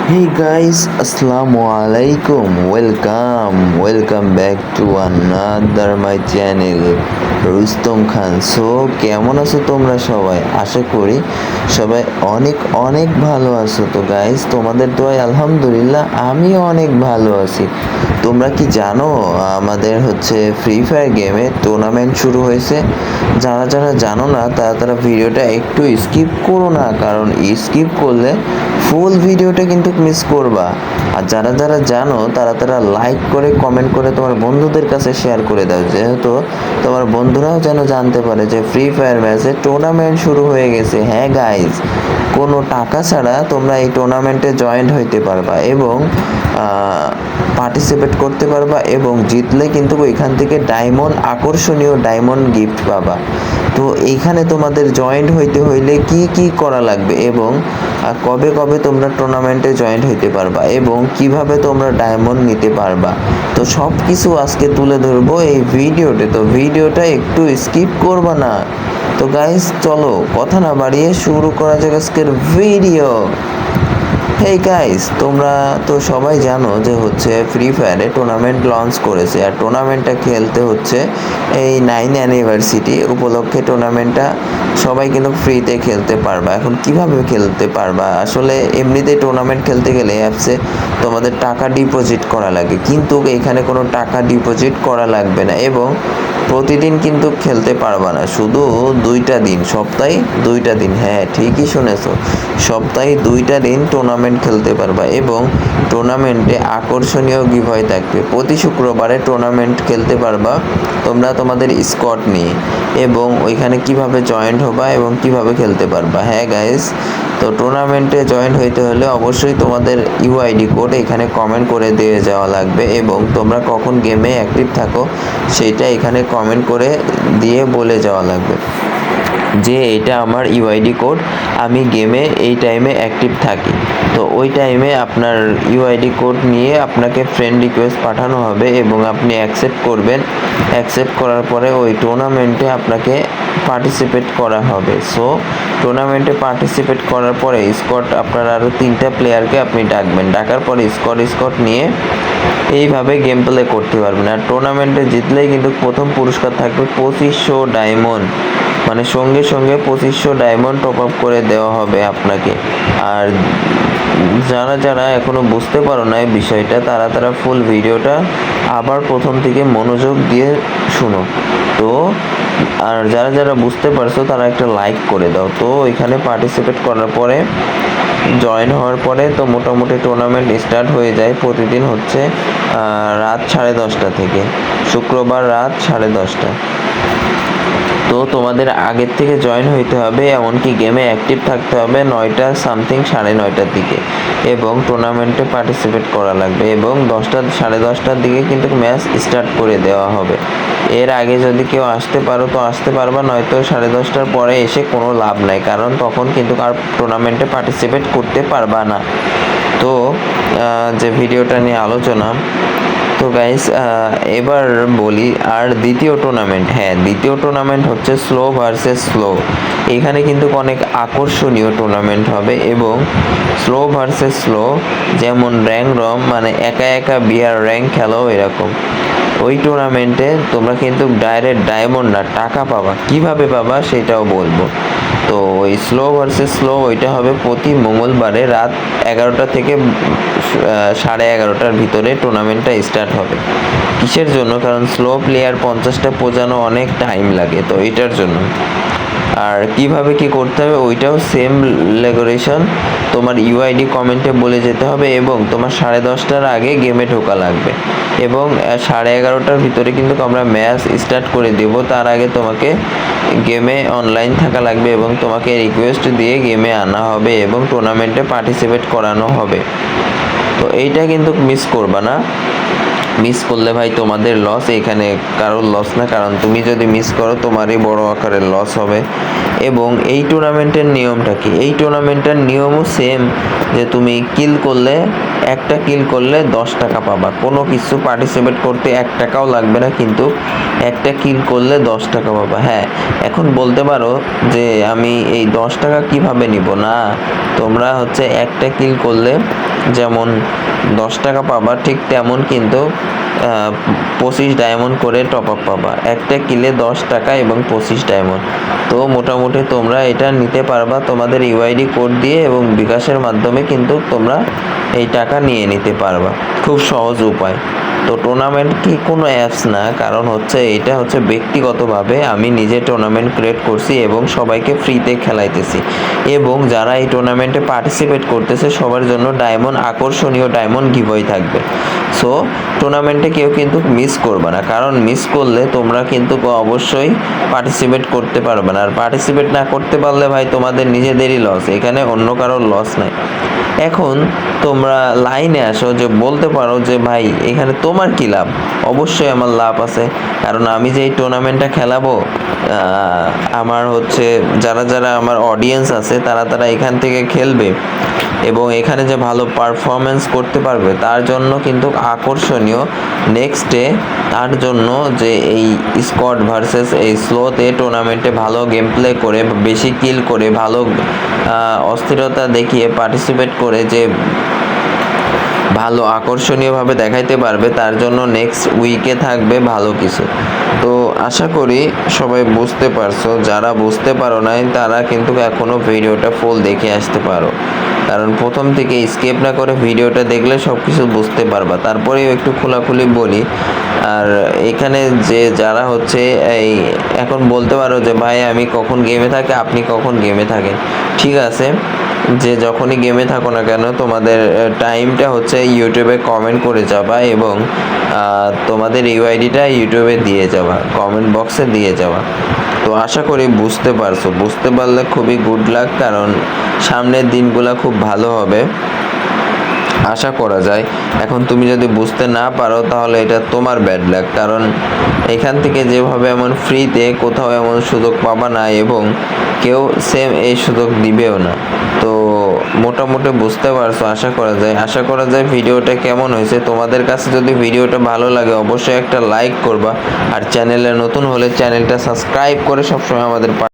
Hey guys, Assalamu alaikum. Welcome back to another my channel Rustam খান। কেমন আছো তোমরা সবাই? আশা করি সবাই অনেক অনেক ভালো আছো। তো গাইস, তোমাদের দোয়ায় আলহামদুলিল্লাহ আমিও অনেক ভালো আছি। তোমরা কি জানো আমাদের ফ্রি ফায়ার গেমে টুর্নামেন্ট শুরু হয়েছে? যারা যারা জানো না তারা ভিডিওটা একটু স্কিপ করো না, কারণ স্কিপ করলে ফুল ভিডিওটা কিন্তু মিস করবা। আর যারা যারা জানো তারা লাইক করে কমেন্ট করে তোমার বন্ধুদের কাছে শেয়ার করে দাও, যেহেতু তোমার বন্ধুরাও যেন জানতে পারে যে ফ্রি ফায়ার ম্যাচে টুর্নামেন্ট শুরু হয়ে গেছে। হ্যাঁ গাইজ, কোনো টাকা ছাড়া তোমরা এই টুর্নামেন্টে জয়েন্ট হইতে পারবা এবং পার্টিসিপেট করতে পারবা, এবং জিতলে কিন্তু এখান থেকে আকর্ষণীয় ডায়মন্ড গিফট পাবা। তো এইখানে তোমাদের জয়েন্ট হইতে হইলে কি কি করা লাগবে এবং কবে কবে তোমরা টুর্নামেন্টে জয়েন্ট হইতে পারবা এবং কিভাবে তোমরা ডায়মন্ড নিতে পারবা, তো সব কিছু আজকে তুলে ধরবো এই ভিডিওতে। তো ভিডিওটা একটু স্কিপ করবা না। তো গাইস, চলো কথা না বাড়িয়ে শুরু করা যাক আজকের ভিডিও। হেই গাইস, তোমরা তো সবাই জানো যে ফ্রি ফায়ারে টুর্নামেন্ট লঞ্চ করেছে, আর টুর্নামেন্টটা খেলতে এই 9 অ্যানিভার্সারি উপলক্ষে। টুর্নামেন্টটা সবাই কিন্তু ফ্রিতে খেলতে পারবা। এখন কিভাবে খেলতে পারবা? আসলে এমনিতেই টুর্নামেন্ট খেলতে গেলে অ্যাপসে তোমাদের টাকা ডিপোজিট করা লাগে, কিন্তু এখানে কোনো টাকা ডিপোজিট করা লাগবে না এবং প্রতিদিন কিন্তু খেলতে পারবা না, শুধু 2টা দিন, সপ্তাহে 2টা দিন। হ্যাঁ, ঠিকই শুনেছো, সপ্তাহে 2টা দিন টুর্নামেন্ট খেলতে পারবা এবং টুর্নামেন্টে আকর্ষণীয় গিভওয়ে থাকবে। প্রতি শুক্রবারে টুর্নামেন্ট খেলতে পারবা তোমরা তোমাদের স্কোয়াড নিয়ে, এবং ওইখানে কিভাবে জয়েন্ট হবা এবং কিভাবে খেলতে পারবা। হ্যাঁ গাইস, তো টুর্নামেন্টে জয়েন হইতে হলে অবশ্যই তোমাদের ইউআইডি কোড এখানে কমেন্ট করে দিয়ে যাওয়া লাগবে, এবং তোমরা কখন গেমে অ্যাক্টিভ থাকো সেইটা এখানে কমেন্ট করে দিয়ে বলে যাওয়া লাগবে যে এটা আমার ইউআইডি কোড, আমি গেমে এই টাইমে অ্যাক্টিভ থাকি। তো ওই টাইমে আপনার ইউআইডি কোড নিয়ে আপনাকে ফ্রেন্ড রিকোয়েস্ট পাঠানো হবে এবং আপনি অ্যাকসেপ্ট করবেন। অ্যাকসেপ্ট করার পরে ওই টুর্নামেন্টে আপনাকে পার্টিসিপেট করা হবে। টুর্নামেন্টে পার্টিসিপেট করার পরে স্কোয়াড, আপনার আরও 3টা প্লেয়ারকে আপনি ডাকবেন। ডাকার পরে স্কোয়াড নিয়ে এইভাবে গেম প্লে করতে পারবেন। আর টুর্নামেন্টে জিতলেই কিন্তু প্রথম পুরস্কার থাকবে 2500 ডায়মন্ড, মানে সঙ্গে সঙ্গে 2500 ডায়মন্ড টপ আপ করে দেওয়া হবে আপনাকে। আর যারা যারা এখনো বুঝতে পারো না এই বিষয়টা, তারা ফুল ভিডিওটা আবার প্রথম থেকে মনোযোগ দিয়ে শুনো। তো আর যারা যারা বুঝতে পারছো তারা একটা লাইক করে দাও। তো এখানে পার্টিসিপেট করার পরে, জয়েন হওয়ার পরে তো মোটামুটি টুর্নামেন্ট স্টার্ট হয়ে যায়। প্রতিদিন রাত 10:30 থেকে, শুক্রবার রাত 10:30। তো তোমাদের আগের থেকে জয়েন হইতে হবে, এমনকি গেমে অ্যাক্টিভ থাকতে হবে 9টা সামথিং, 9:30টার দিকে, এবং টুর্নামেন্টে পার্টিসিপেট করা লাগবে এবং 10:30টার দিকে কিন্তু ম্যাচ স্টার্ট করে দেওয়া হবে। এর আগে যদি কেউ আসতে পারো তো আসতে পারবা, নয়তো 10:30টার পরে এসে কোনো লাভ নাই, কারণ তখন কিন্তু আর টুর্নামেন্টে পার্টিসিপেট করতে পারবা না। তো যে ভিডিওটা নিয়ে আলোচনা, তো গাইস এবার বলি আর দ্বিতীয় টুর্নামেন্ট হচ্ছে স্লো ভার্সেস স্লো। এখানে কিন্তু অনেক আকর্ষণীয় টুর্নামেন্ট হবে, এবং স্লো ভার্সেস স্লো যেমন র্যাঙ্ক রম, মানে একা একা বিয়ার র্যাঙ্ক খেলো এরকম। ওই টুর্নামেন্টে তোমরা কিন্তু ডাইরেক্ট ডায়মন্ড না, টাকা পাবা। কিভাবে পাবা সেটাও বলবো। তো ওই স্লো ভার্সেস স্লো ওইটা হবে প্রতি মঙ্গলবারে রাত 11টা থেকে 11:30টার ভিতরে টুর্নামেন্টটা স্টার্ট হবে। কিসের জন্য? কারণ স্লো প্লেয়ার 50টা পৌঁছানো অনেক টাইম লাগে, তো এটার জন্য। আর কিভাবে কি করতে হবে ওইটাও সেম রেগুলেশন, তোমার ইউআইডি কমেন্টে বলে যেতে হবে, এবং তোমার 10:30টার আগে গেমে ঢোকা লাগবে, এবং 11:30টার ভিতরে কিন্তু আমরা ম্যাচ স্টার্ট করে দেব। তার আগে তোমাকে গেমে অনলাইন থাকা লাগবে এবং তোমাকে রিকোয়েস্ট দিয়ে গেমে আনা হবে এবং টুর্নামেন্টে পার্টিসিপেট করানো হবে। তো এইটা কিন্তু মিস করবা না। মিস করলে ভাই তোমাদের লস, এখানে কারোর লস না, কারণ তুমি যদি মিস করো তোমারই বড় আকারের লস হবে। এবং এই টুর্নামেন্টের নিয়মটা কি? এই টুর্নামেন্টের নিয়মও সেম, যে তুমি একটা কিল করলে 10 টাকা পাবা। কোনো কিছু পার্টিসিপেট করতে 1 টাকাও লাগবে না, কিন্তু একটা কিল করলে 10 টাকা পাবা। হ্যাঁ, এখন বলতে পারো যে আমি এই 10 টাকা কিভাবে নিব? না, তোমরা একটা কিল করলে যেমন 10 টাকা পাবা, ঠিক তেমন কিন্তু 25 ডায়মন্ড করে টপ আপ পাবা। একটা কিলে 10 টাকা এবং 25 ডায়মন্ড। তো মোটামুটি তোমরা এটা নিতে পারবা তোমাদের ইউআইডি কোড দিয়ে, এবং বিকাশের মাধ্যমে কিন্তু তোমরা এই টাকা নিয়ে নিতে পারবা। খুব সহজ উপায়। তো টুর্নামেন্ট কি কোনো অ্যাপস না, কারণ হচ্ছে এটা হচ্ছে ব্যক্তিগতভাবে আমি নিজে টুর্নামেন্ট ক্রিয়েট করছি এবং সবাইকে ফ্রিতে খেলাইতেছি, এবং যারা এই টুর্নামেন্টে পার্টিসিপেট করতেছে সবার জন্য আকর্ষণীয় ডায়মন্ড গিভওয়ে থাকবে। সো টুর্নামেন্টে কেউ কিন্তু মিস করবে না, কারণ মিস করলে তোমরা কিন্তু অবশ্যই পার্টিসিপেট করতে পারবে না, আর পার্টিসিপেট না করতে পারলে ভাই তোমাদের নিজেদেরই লস, এখানে অন্য কারোর লস নাই। এখন তোমরা লাইনে আসো যে বলতে পারো যে ভাই এখানে তোমার কি লাভ? অবশ্যই আমার লাভ আছে, কারণ আমি যে এই টুর্নামেন্টটা খেলাবো, আমার হচ্ছে যারা যারা আমার অডিয়েন্স আছে তারা এখান থেকে খেলবে এবং এখানে যে ভালো পারফরমেন্স করতে পারবে তার জন্য কিন্তু আকর্ষণীয় নেক্সট ডে, তার জন্য যে এই স্কোয়াড ভার্সেস এই স্লোতে টুর্নামেন্টে ভালো গেম প্লে করে, বেশি কিল করে, ভালো অস্থিরতা দেখিয়ে পার্টিসিপেট করে যে ভালো আকর্ষণীয়ভাবে দেখাইতে পারবে, তার জন্য নেক্সট উইকে থাকবে ভালো কিছু। তো আশা করি সবাই বুঝতে পারছো, যারা বুঝতে পারো নাই তারা কিন্তু এখনও ভিডিওটা ফুল দেখে আসতে পারো, কারণ প্রথম থেকে স্কিপ না করে ভিডিওটা দেখলে সব কিছু বুঝতে পারবা। তারপরেও একটু খোলাখুলি বলি, আর এখানে যে যারা হচ্ছে এই এখন বলতে পারো যে ভাই আমি কখন গেমে থাকি, আপনি কখন গেমে থাকেন, ঠিক আছে, যে যখনই গেমে থাকো না কেন তোমাদের টাইমটা হচ্ছে ইউটিউবে কমেন্ট করে যাবা, এবং তোমাদের ইউআইডিটা ইউটিউবে দিয়ে যাবা, কমেন্ট বক্সে দিয়ে যাবা। তো আশা করি বুঝতে পারছো, বুঝতে পারলে খুবই গুড লাক, কারণ সামনের দিনগুলো খুব ভালো হবে আশা করা যায়। এখন তুমি যদি বুঝতে না পারো তাহলে এটা তোমার ব্যাড লাক, কারণ এখান থেকে যেভাবে এমন ফ্রিতে কোথাও এমন সুযোগ পাবা না, এবং কেউ সেম এই সুযোগ দিবেও না। তো মোটামুটি বুঝতে পারছো আশা করা যায় ভিডিওটা কেমন হয়েছে। তোমাদের কাছে যদি ভিডিওটা ভালো লাগে অবশ্যই একটা লাইক করবা, আর চ্যানেলে নতুন হলে চ্যানেলটা সাবস্ক্রাইব করে সবসময় আমাদের